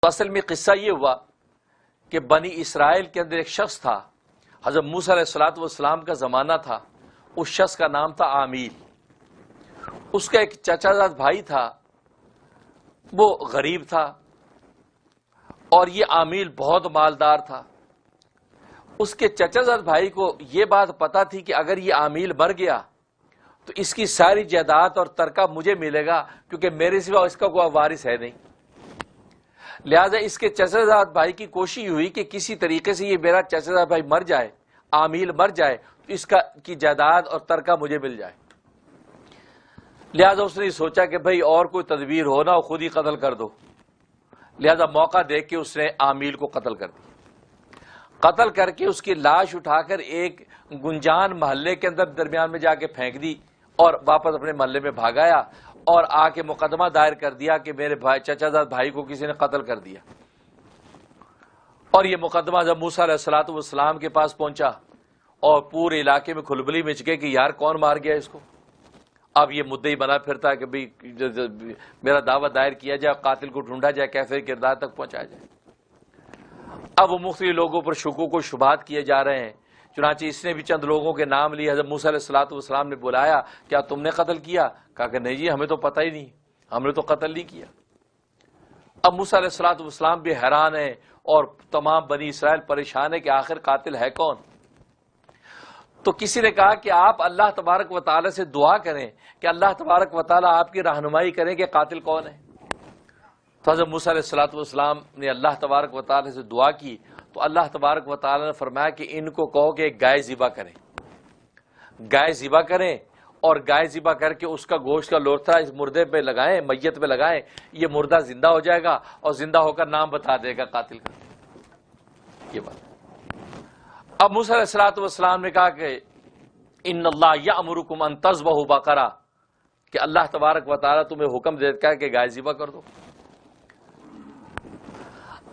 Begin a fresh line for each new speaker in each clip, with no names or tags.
تو اصل میں قصہ یہ ہوا کہ بنی اسرائیل کے اندر ایک شخص تھا، حضرت موسیٰ علیہ السلام کا زمانہ تھا، اس شخص کا نام تھا عامیل۔ اس کا ایک چچا زاد بھائی تھا، وہ غریب تھا، اور یہ عامیل بہت مالدار تھا۔ اس کے چچا زاد بھائی کو یہ بات پتا تھی کہ اگر یہ عامیل مر گیا تو اس کی ساری جائیداد اور ترکہ مجھے ملے گا، کیونکہ میرے سوا اس کا کوئی وارث ہے نہیں۔ لہذا اس کے چچا زاد بھائی کی کوشش ہوئی کہ کسی طریقے سے یہ میرا چچا زاد بھائی مر جائے، عامیل مر جائے، تو اس کی جائیداد اور ترکہ مجھے مل جائے۔ لہذا اس نے سوچا کہ بھئی اور کوئی تدبیر ہو نہ خود ہی قتل کر دو۔ لہذا موقع دیکھ کے اس نے عامیل کو قتل کر دیا۔ قتل کر کے اس کی لاش اٹھا کر ایک گنجان محلے کے اندر درمیان میں جا کے پھینک دی اور واپس اپنے محلے میں بھاگ آیا اور آ کے مقدمہ دائر کر دیا کہ میرے چچا زاد بھائی کو کسی نے قتل کر دیا۔ اور یہ مقدمہ جب موسیٰ علیہ السلام کے پاس پہنچا اور پورے علاقے میں کھلبلی مچ گئی کہ یار کون مار گیا اس کو۔ اب یہ مدعی بنا پھرتا ہے کہ بھئی میرا دعویٰ دائر کیا جائے، قاتل کو ڈھونڈا جائے، کیفر کردار تک پہنچایا جائے۔ اب وہ مختلف لوگوں پر شکوک و شبہات کیے جا رہے ہیں، چنانچہ اس نے بھی چند لوگوں کے نام لیے۔ حضرت موسیٰ علیہ السلام نے بلایا، کیا تم نے قتل کیا؟ کہا کہ نہیں جی، ہمیں تو پتہ ہی نہیں، ہم نے تو قتل نہیں کیا۔ اب موسیٰ علیہ السلام بھی حیران ہیں اور تمام بنی اسرائیل پریشان ہے کہ آخر قاتل ہے کون۔ تو کسی نے کہا کہ آپ اللہ تبارک و تعالی سے دعا کریں کہ اللہ تبارک و تعالی آپ کی رہنمائی کریں کہ قاتل کون ہے۔ تو حضرت موسیٰ علیہ السلام نے اللہ تبارک و تعالی سے دعا کی تو اللہ تبارک و تعالی نے فرمایا کہ ان کو کہو کہ ایک گائے ذبح کریں، گائے ذبح کریں، اور گائے ذبح کر کے اس کا گوشت کا لوتھڑا اس مردے پہ لگائیں، میت پہ لگائیں، یہ مردہ زندہ ہو جائے گا اور زندہ ہو کر نام بتا دے گا قاتل کا۔ یہ بات اب موسیٰ علیہ السلام نے کہا کہ ان اللہ یأمرکم ان تذبحوا بقرہ، کہ اللہ تبارک و تعالیٰ تمہیں حکم دیتا ہے کہ گائے ذبح کر دو۔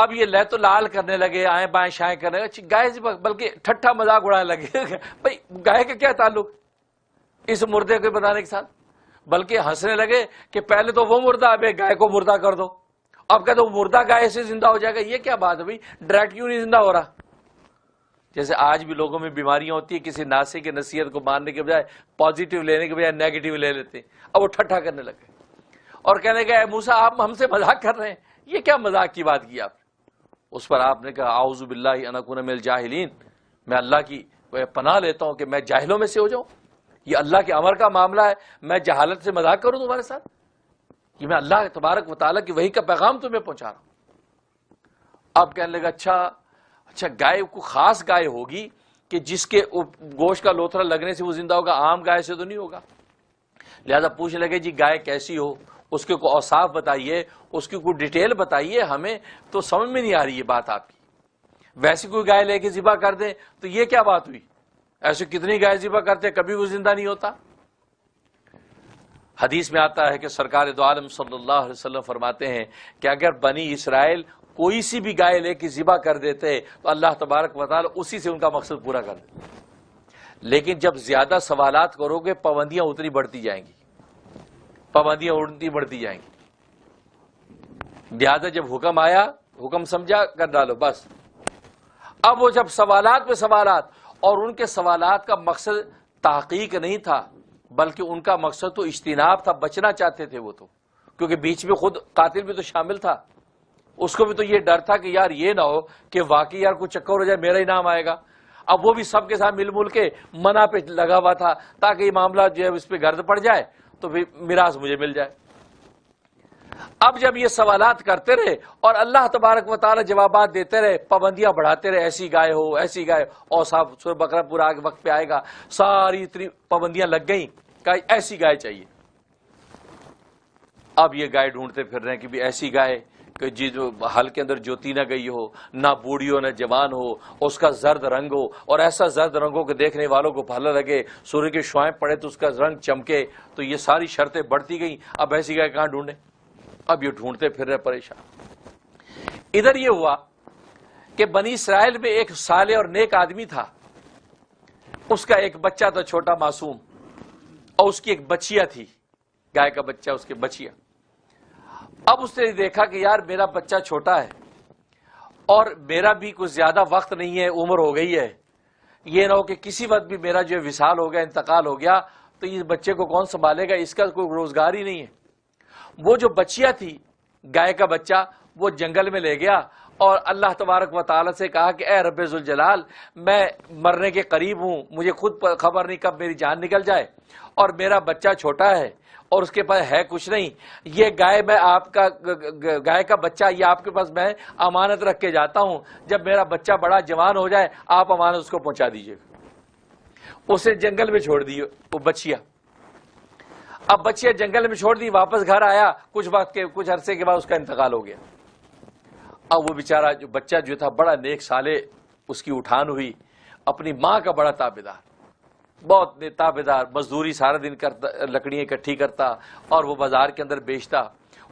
اب یہ لہت و لال کرنے لگے، آئیں بائیں شائیں کرنے لگے، گائے ذبح، بلکہ ٹھٹھا مذاق اڑانے لگے بھائی گائے کا کیا تعلق اس مردے کو بتانے کے ساتھ، بلکہ ہنسنے لگے کہ پہلے تو وہ مردہ، اب گائے کو مردہ کر دو، اب کہتے وہ مردہ گائے سے زندہ ہو جائے گا، یہ کیا بات ہے بھائی، ڈائریکٹ کیوں نہیں زندہ ہو رہا؟ جیسے آج بھی لوگوں میں بیماریاں ہوتی ہیں، کسی ناصح کی نصیحت کو ماننے کے بجائے پازیٹیو لینے کے بجائے نیگیٹو لے لیتے ہیں۔ اب وہ ٹھٹھا کرنے لگے اور کہنے لگے اے موسیٰ آپ ہم سے مذاق کر رہے ہیں، یہ کیا مذاق کی بات کی آپ نے؟ اس پر آپ نے کہا اعوذ باللہ ان اکون من الجاہلین، میں اللہ کی پناہ لیتا ہوں کہ میں جاہلوں میں سے ہو جاؤں، یہ اللہ کے امر کا معاملہ ہے، میں جہالت سے مذاق کروں تمہارے ساتھ؟ یہ میں اللہ تبارک و تعالیٰ کی وحی کا پیغام تمہیں پہنچا رہا ہوں۔ اب کہنے لگا اچھا گائے کو خاص گائے ہوگی کہ جس کے گوشت کا لوتھڑا لگنے سے وہ زندہ ہوگا، عام گائے سے تو نہیں ہوگا۔ لہذا پوچھنے لگے جی گائے کیسی ہو، اس کے کوئی اوصاف بتائیے، اس کی کوئی ڈیٹیل بتائیے، ہمیں تو سمجھ میں نہیں آ رہی یہ بات آپ کی، ویسی کوئی گائے لے کے ذبح کر دیں تو یہ کیا بات ہوئی؟ ایسے کتنی گائے ذبح کرتے کبھی وہ زندہ نہیں ہوتا۔ حدیث میں آتا ہے کہ سرکار دو عالم صلی اللہ علیہ وسلم فرماتے ہیں کہ اگر بنی اسرائیل کوئی سی بھی گائے لے کے ذبح کر دیتے تو اللہ تبارک و تعالی اسی سے ان کا مقصد پورا کر دیتے، لیکن جب زیادہ سوالات کرو گے پابندیاں اتنی بڑھتی جائیں گی، پابندیاں اتنی بڑھتی جائیں گی۔ لہٰذا جب حکم آیا، حکم سمجھا کر ڈالو بس۔ اب وہ جب سوالات پہ سوالات، اور ان کے سوالات کا مقصد تحقیق نہیں تھا بلکہ ان کا مقصد تو اجتناب تھا، بچنا چاہتے تھے وہ تو، کیونکہ بیچ میں خود قاتل بھی تو شامل تھا، اس کو بھی تو یہ ڈر تھا کہ یار یہ نہ ہو کہ واقعی یار کوئی چکر ہو جائے میرا ہی نام آئے گا۔ اب وہ بھی سب کے ساتھ مل مل کے منع پہ لگا ہوا تھا تاکہ یہ معاملہ جو ہے اس پہ گرد پڑ جائے تو پھر میراث مجھے مل جائے۔ اب جب یہ سوالات کرتے رہے اور اللہ تبارک و تعالی جوابات دیتے رہے، پابندیاں بڑھاتے رہے، ایسی گائے ہو، ایسی گائے، اور صاحب سورہ بقرہ پورا آگے وقت پہ آئے گا، ساری اتنی پابندیاں لگ گئیں کہ ایسی گائے چاہیے۔ اب یہ گائے ڈھونڈتے پھر رہے ہیں کہ بھی ایسی گائے کہ جی جو ہل کے اندر جوتی نہ گئی ہو، نہ بوڑھی ہو نہ جوان ہو، اس کا زرد رنگ ہو، اور ایسا زرد رنگ ہو کہ دیکھنے والوں کو بھلا لگے، سورج کے شعائیں پڑے تو اس کا رنگ چمکے۔ تو یہ ساری شرطیں بڑھتی گئیں، اب ایسی گائے کہاں ڈھونڈیں؟ اب یہ ڈھونڈتے پھر رہے پریشان۔ ادھر یہ ہوا کہ بنی اسرائیل میں ایک صالح اور نیک آدمی تھا، اس کا ایک بچہ تھا چھوٹا معصوم، اور اس کی ایک بچیا تھی، گائے کا بچہ، اس کے بچیا۔ اب اس نے دیکھا کہ یار میرا بچہ چھوٹا ہے اور میرا بھی کچھ زیادہ وقت نہیں ہے، عمر ہو گئی ہے، یہ نہ ہو کہ کسی وقت بھی میرا جو وصال ہو گیا، انتقال ہو گیا، تو اس بچے کو کون سنبھالے گا، اس کا کوئی روزگار ہی نہیں ہے۔ وہ جو بچیا تھی، گائے کا بچہ، وہ جنگل میں لے گیا اور اللہ تبارک و تعالی سے کہا کہ اے رب ذوالجلال، میں مرنے کے قریب ہوں، مجھے خود خبر نہیں کب میری جان نکل جائے، اور میرا بچہ چھوٹا ہے اور اس کے پاس ہے کچھ نہیں، یہ گائے میں آپ کا گائے کا بچہ یہ آپ کے پاس میں امانت رکھ کے جاتا ہوں، جب میرا بچہ بڑا جوان ہو جائے آپ امانت اس کو پہنچا دیجیے گا۔ اسے جنگل میں چھوڑ دی وہ بچیا۔ اب بچیا جنگل میں چھوڑ دی، واپس گھر آیا، کچھ عرصے کے بعد اس کا انتقال ہو گیا۔ اب وہ بیچارہ جو بچہ جو تھا بڑا نیک صالح، اس کی اٹھان ہوئی، اپنی ماں کا بڑا تابعدار، بہت تابعدار، مزدوری سارا دن کرتا، لکڑیاں اکٹھی کرتا اور وہ بازار کے اندر بیچتا،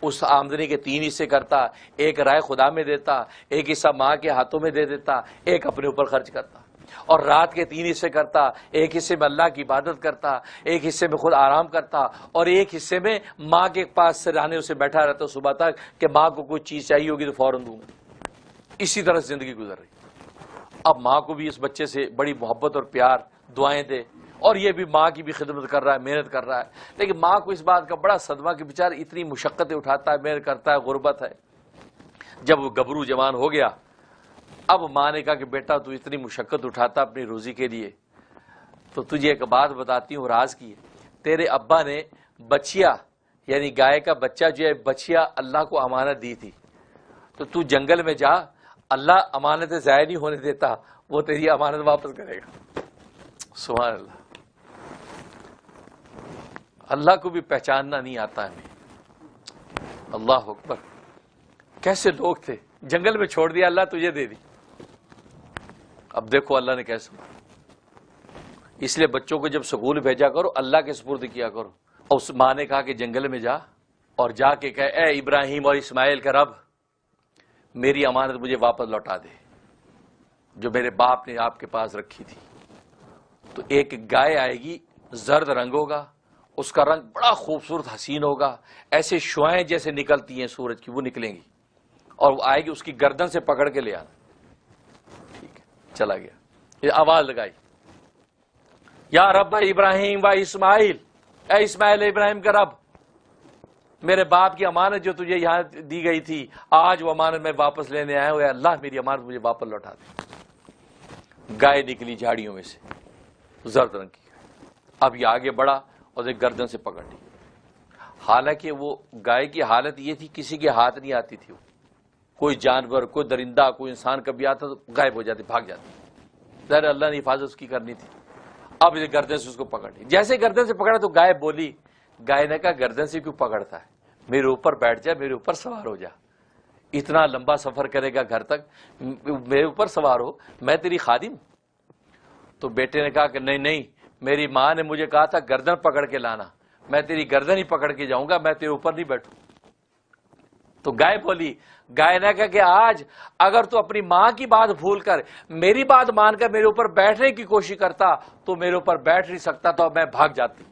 اس آمدنی کے 3 حصے کرتا، ایک رائے خدا میں دیتا، ایک حصہ ماں کے ہاتھوں میں دے دیتا، ایک اپنے اوپر خرچ کرتا، اور رات کے 3 حصے کرتا، ایک حصے میں اللہ کی عبادت کرتا، ایک حصے میں خود آرام کرتا، اور ایک حصے میں ماں کے پاس سرانے سے بیٹھا رہتا صبح تک کہ ماں کو کوئی چیز چاہیے ہوگی تو فوراً دوں گا۔ اسی طرح زندگی گزر رہی۔ اب ماں کو بھی اس بچے سے بڑی محبت اور پیار، دعائیں دے، اور یہ بھی ماں کی بھی خدمت کر رہا ہے، محنت کر رہا ہے، لیکن ماں کو اس بات کا بڑا صدمہ کہ بیچارہ اتنی مشقتیں اٹھاتا ہے، محنت کرتا ہے، غربت ہے۔ جب وہ گبرو جوان ہو گیا، اب ماں نے کہا کہ بیٹا تو اتنی مشقت اٹھاتا اپنی روزی کے لیے، تو تجھے ایک بات بتاتی ہوں راز کی، تیرے ابا نے بچیا یعنی گائے کا بچہ جو ہے بچیا اللہ کو امانت دی تھی، تو تو جنگل میں جا، اللہ امانتیں ضائع نہیں ہونے دیتا، وہ تیری امانت واپس کرے گا۔ سبحان اللہ۔ اللہ کو بھی پہچاننا نہیں آتا ہمیں۔ اللہ اکبر، کیسے لوگ تھے، جنگل میں چھوڑ دیا، اللہ تجھے دے دی۔ اب دیکھو اللہ نے کیسے مارا۔ اس لیے بچوں کو جب سکول بھیجا کرو اللہ کے سپرد کیا کرو۔ اور اس ماں نے کہا کہ جنگل میں جا اور جا کے کہے اے ابراہیم اور اسماعیل کا رب، میری امانت مجھے واپس لوٹا دے جو میرے باپ نے آپ کے پاس رکھی تھی۔ تو ایک گائے آئے گی، زرد رنگ ہوگا، اس کا رنگ بڑا خوبصورت حسین ہوگا، ایسے شعائیں جیسے نکلتی ہیں سورج کی وہ نکلیں گی، اور وہ آئے گی، اس کی گردن سے پکڑ کے لے آنا۔ ٹھیک ہے، چلا گیا، یہ آواز لگائی یا رب ابراہیم و اسماعیل، اے اسماعیل ابراہیم کا رب، میرے باپ کی امانت جو تجھے یہاں دی گئی تھی، آج وہ امانت میں واپس لینے آیا ہوں، اے اللہ میری امانت مجھے واپس لوٹا دے۔ گائے نکلی جھاڑیوں میں سے، زرد رنگ کی۔ اب یہ آگے بڑھا اور ایک گردن سے پکڑ لی۔ حالانکہ وہ گائے کی حالت یہ تھی کسی کے ہاتھ نہیں آتی تھی، کوئی جانور، کوئی درندہ، کوئی انسان کبھی آتا تو غائب ہو جاتی، بھاگ جاتی، ظاہر اللہ نے حفاظت اس کی کرنی تھی۔ اب یہ گردن سے اس کو پکڑ لی، جیسے گردن سے پکڑا تو گائے بولی، گائے نے کہا گردن سے کیوں پکڑتا ہے، میرے اوپر بیٹھ جا، میرے اوپر سوار ہو جا، اتنا لمبا سفر کرے گا گھر تک، میرے اوپر سوار ہو، میں تیری خادم۔ تو بیٹے نے کہا کہ نہیں نہیں، میری ماں نے مجھے کہا تھا گردن پکڑ کے لانا، میں تیری گردن ہی پکڑ کے جاؤں گا، میں تیرے اوپر نہیں بیٹھوں۔ تو گائے بولی، گائے نے کہا کہ آج اگر تو اپنی ماں کی بات بھول کر میری بات مان کر میرے اوپر بیٹھنے کی کوشش کرتا تو میرے اوپر بیٹھ نہیں سکتا، تو میں بھاگ جاتی،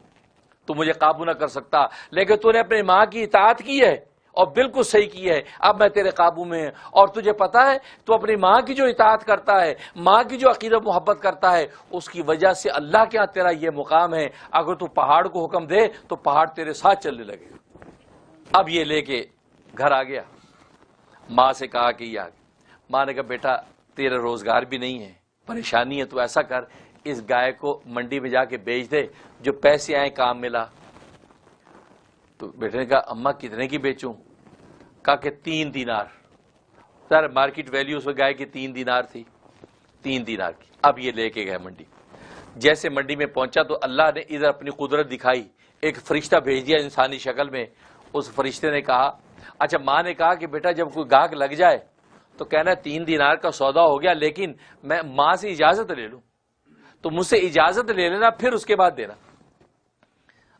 تو مجھے قابو نہ کر سکتا، لیکن تو نے اپنی ماں کی اطاعت کی ہے اور بالکل صحیح کی ہے، اب میں تیرے قابو میں ہوں۔ اور تجھے پتا ہے تو اپنی ماں کی جو اطاعت کرتا ہے، ماں کی جو عقیدت محبت کرتا ہے، اس کی وجہ سے اللہ کے ہاں تیرا یہ مقام ہے، اگر تو پہاڑ کو حکم دے تو پہاڑ تیرے ساتھ چلنے لگے۔ اب یہ لے کے گھر آ گیا، ماں سے کہا کہ یہ آ گیا۔ ماں نے کہا بیٹا تیرا روزگار بھی نہیں ہے، پریشانی ہے، تو ایسا کر اس گائے کو منڈی میں جا کے بیچ دے، جو پیسے آئیں کام ملا۔ تو بیٹے نے کہا اماں کتنے کی بیچوں؟ کہا کہ 3 دینار۔ سر مارکیٹ ویلیو اس میں گائے کی 3 دینار تھی، 3 دینار کی۔ اب یہ لے کے گئے منڈی۔ جیسے منڈی میں پہنچا تو اللہ نے ادھر اپنی قدرت دکھائی، ایک فرشتہ بھیج دیا انسانی شکل میں۔ اس فرشتے نے کہا، اچھا ماں نے کہا کہ بیٹا جب کوئی گاہک لگ جائے تو کہنا 3 دینار کا سودا ہو گیا، لیکن میں ماں سے اجازت لے لوں، تو مجھ سے اجازت لے لینا پھر اس کے بعد دینا۔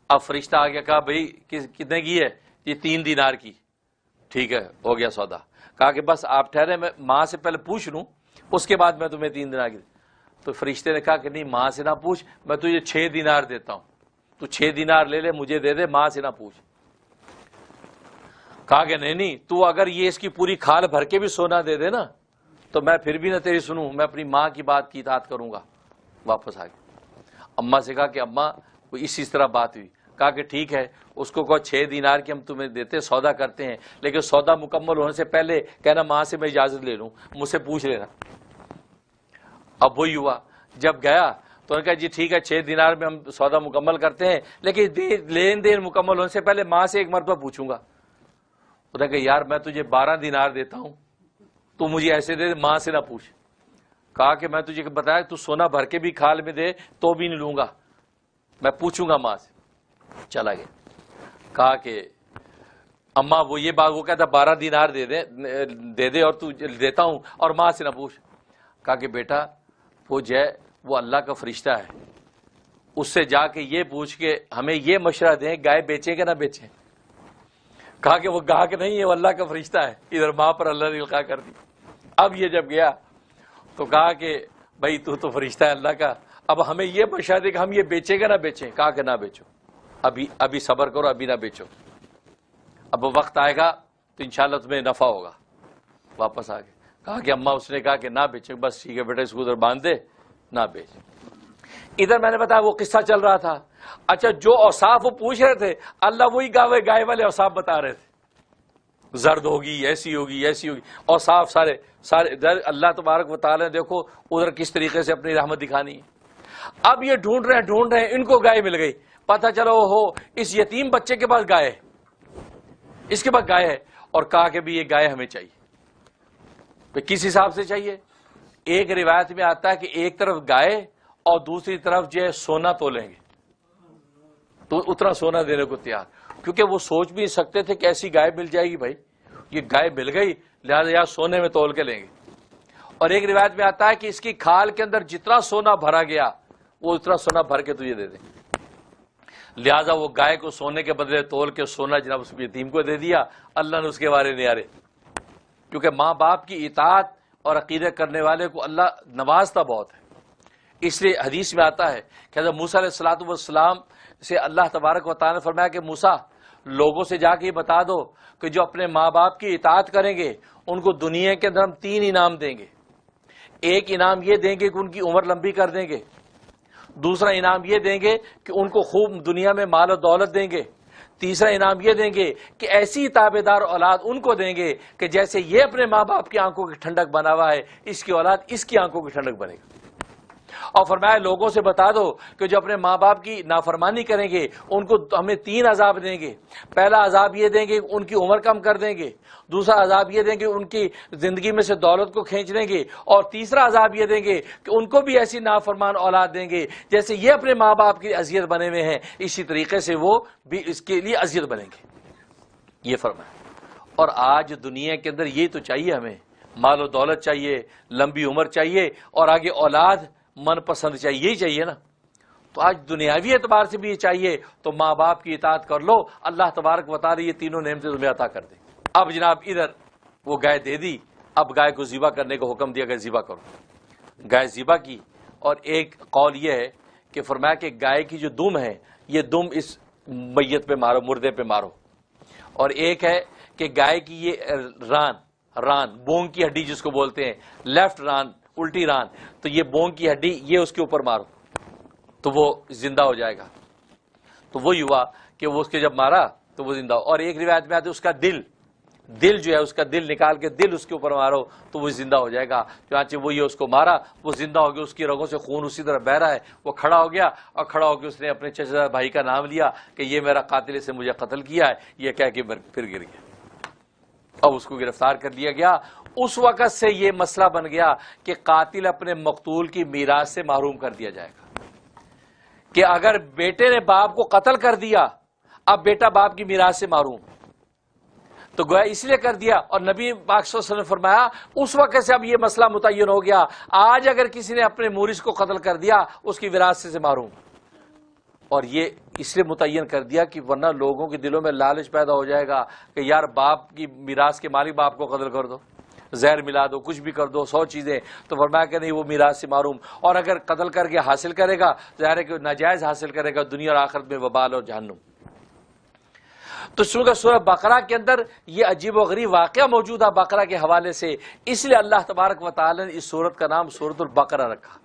اب فرشتہ آ گیا، کہا بھائی کتنے کی ہے؟ یہ 3 دینار کی۔ ٹھیک ہے، ہو گیا سودا۔ کہا کہ بس آپ ٹھہرے، میں ماں سے پہلے پوچھ لوں، اس کے بعد میں تمہیں 3 دینار کی۔ تو فرشتے نے کہا کہ نہیں، ماں سے نہ پوچھ، میں تجھے 6 دینار دیتا ہوں، تو 6 دینار لے لے، مجھے دے دے، ماں سے نہ پوچھ۔ کہا کہ نہیں تو اگر یہ اس کی پوری کھال بھر کے بھی سونا دے دے نا تو میں پھر بھی نہ تیری سنوں، میں اپنی ماں کی بات کی اطاعت کروں گا۔ واپس آ گیا۔ اماں سے کہا کہ اماں اس طرح بات ہوئی۔ کہا کہ ٹھیک ہے، اس کو کہو 6 دینار کی ہم تمہیں دیتے، سودا کرتے ہیں، لیکن سودا مکمل ہونے سے پہلے کہنا ماں سے میں اجازت لے لوں، مجھ سے پوچھ لینا۔ اب وہی ہوا، جب گیا تو انہوں نے کہا جی ٹھیک ہے 6 دینار میں ہم سودا مکمل کرتے ہیں، لیکن لین دین مکمل ہونے سے پہلے ماں سے ایک مرتبہ پوچھوں گا۔ انہوں نے کہا یار میں تجھے 12 دینار دیتا ہوں، تو مجھے ایسے دے، ماں سے نہ پوچھ۔ کہا کہ میں تجھے بتایا تو سونا بھر کے بھی کھال میں دے تو بھی نہیں لوں گا، میں پوچھوں گا ماں سے۔ چلا گیا۔ کہا کہ اماں وہ یہ بات، وہ کہتا 12 دینار دے دے اور تو دیتا ہوں اور ماں سے نہ پوچھ۔ کہا کہ بیٹا وہ جو ہے وہ اللہ کا فرشتہ ہے، اس سے جا کے یہ پوچھ کے ہمیں یہ مشورہ دیں گائے بیچیں کہ نہ بیچیں۔ کہا کہ وہ گاہک نہیں ہے، وہ اللہ کا فرشتہ ہے۔ ادھر ماں پر اللہ نے القاء کر دی۔ اب یہ جب گیا تو کہا کہ بھائی تو فرشتہ ہے اللہ کا، اب ہمیں یہ مشورہ دے کہ ہم یہ بیچیں کہ نہ بیچیں۔ کہا کہ نہ بیچو، ابھی صبر کرو، ابھی نہ بیچو، اب وقت آئے گا تو انشاءاللہ تمہیں نفع ہوگا۔ واپس آ گئے۔ کہا کہ اماں اس نے کہا کہ نہ بیچیں، بس ٹھیک ہے بیٹا اس کو ادھر باندھ دے، نہ بیچ۔ ادھر میں نے بتایا وہ قصہ چل رہا تھا۔ اچھا جو اوصاف وہ پوچھ رہے تھے اللہ وہی گائے والے اوصاف بتا رہے تھے، زرد ہوگی، ایسی ہوگی، ایسی ہوگی، اوصاف سارے اللہ تبارک و تعالی نے دیکھو ادھر کس طریقے سے اپنی رحمت دکھانی ہے۔ اب یہ ڈھونڈ رہے ہیں، ان کو گائے مل گئی۔ پتہ چلو ہو اس یتیم بچے کے پاس گائے، اس کے پاس گائے ہے، اور کہا کہ بھی یہ گائے ہمیں چاہیے۔ کس حساب سے چاہیے؟ ایک روایت میں آتا ہے کہ ایک طرف گائے اور دوسری طرف جو ہے سونا تولیں گے، تو اتنا سونا دینے کو تیار، کیونکہ وہ سوچ بھی نہیں سکتے تھے کہ ایسی گائے مل جائے گی۔ بھائی یہ گائے مل گئی، لہذا یا سونے میں تول کے لیں گے۔ اور ایک روایت میں آتا ہے کہ اس کی کھال کے اندر جتنا سونا بھرا گیا وہ اتنا سونا بھر کے تجھے دے دیں۔ لہذا وہ گائے کو سونے کے بدلے تول کے سونا جناب اس یتیم کو دے دیا۔ اللہ نے اس کے بارے نعرے، کیونکہ ماں باپ کی اطاعت اور عقیدت کرنے والے کو اللہ نوازتا بہت ہے۔ اس لیے حدیث میں آتا ہے کہ حضرت موسیٰ علیہ الصلوۃ والسلام سے اللہ تبارک و تعالیٰ نے فرمایا کہ موسیٰ لوگوں سے جا کے یہ بتا دو کہ جو اپنے ماں باپ کی اطاعت کریں گے ان کو دنیا کے اندر ہم 3 انعام دیں گے۔ ایک انعام یہ دیں گے کہ ان کی عمر لمبی کر دیں گے، دوسرا انعام یہ دیں گے کہ ان کو خوب دنیا میں مال و دولت دیں گے، تیسرا انعام یہ دیں گے کہ ایسی تابع دار اولاد ان کو دیں گے کہ جیسے یہ اپنے ماں باپ کی آنکھوں کی ٹھنڈک بنا ہوا ہے اس کی اولاد اس کی آنکھوں کی ٹھنڈک بنے گا۔ اور فرمایا لوگوں سے بتا دو کہ جو اپنے ماں باپ کی نافرمانی کریں گے ان کو ہمیں 3 عذاب دیں گے۔ پہلا عذاب یہ دیں گے ان کی عمر کم کر دیں گے، دوسرا عذاب یہ دیں گے ان کی زندگی میں سے دولت کو کھینچ لیں گے، اور تیسرا عذاب یہ دیں گے کہ ان کو بھی ایسی نافرمان اولاد دیں گے جیسے یہ اپنے ماں باپ کی اذیت بنے ہوئے ہیں اسی طریقے سے وہ بھی اس کے لیے اذیت بنیں گے، یہ فرمایا۔ اور آج دنیا کے اندر یہ تو چاہیے، ہمیں مال و دولت چاہیے، لمبی عمر چاہیے، اور آگے اولاد من پسند چاہیے، یہی چاہیے نا۔ تو آج دنیاوی اعتبار سے بھی یہ چاہیے تو ماں باپ کی اطاعت کر لو، اللہ تبارک و تعالی یہ تینوں نعمتیں تمہیں عطا کر دیں۔ اب جناب ادھر وہ گائے دے دی، اب گائے کو ذبح کرنے کا حکم دیا گیا، ذبح کرو۔ گائے ذبح کی، اور ایک قول یہ ہے کہ فرمایا کہ گائے کی جو دم ہے یہ دم اس میت پہ مارو، مردے پہ مارو، اور ایک ہے کہ گائے کی یہ ران بونگ کی ہڈی جس کو بولتے ہیں، لیفٹ ران، الٹی ران، تو یہ بونگ کی ہڈی یہ اس کے اوپر مارو تو وہ زندہ ہو جائے گا۔ تو وہی ہوا کہ وہ اس کے جب مارا تو وہ زندہ ہو۔ اور ایک روایت میں آتی ہے اس کا دل جو ہے اس کا دل نکال کے دل اس کے اوپر مارو تو وہ زندہ ہو جائے گا۔ چنانچہ وہ یہ اس کو مارا، وہ زندہ ہو گیا، اس کی رگوں سے خون اسی طرح بہ رہا ہے، وہ کھڑا ہو گیا، اور کھڑا ہو کے اس نے اپنے چچا بھائی کا نام لیا کہ یہ میرا قاتل سے مجھے قتل کیا ہے، یہ کہہ کے پھر گر گیا، اب اس کو گرفتار کر لیا گیا۔ اس وقت سے یہ مسئلہ بن گیا کہ قاتل اپنے مقتول کی میراث سے محروم کر دیا جائے گا، کہ اگر بیٹے نے باپ کو قتل کر دیا اب بیٹا باپ کی میراث سے محروم، تو گویا اس لیے کر دیا۔ اور نبی پاک صلی اللہ علیہ وسلم نے فرمایا اس وقت سے اب یہ مسئلہ متعین ہو گیا، آج اگر کسی نے اپنے مورث کو قتل کر دیا اس کی وراثت سے محروم۔ اور یہ اس لیے متعین کر دیا کہ ورنہ لوگوں کے دلوں میں لالچ پیدا ہو جائے گا کہ یار باپ کی میراث کے مالک باپ کو قتل کر دو، زہر ملا دو، کچھ بھی کر دو، 100 چیزیں، تو فرمایا کہ نہیں وہ میراث سے محروم۔ اور اگر قتل کر کے حاصل کرے گا ظاہر ہے کہ ناجائز حاصل کرے گا، دنیا اور آخرت میں وبال اور جہنم۔ تو چونکہ سورہ بقرہ کے اندر یہ عجیب و غریب واقعہ موجود ہے بقرہ کے حوالے سے، اس لیے اللہ تبارک و تعالی نے اس سورت کا نام سورۃ البقرہ رکھا۔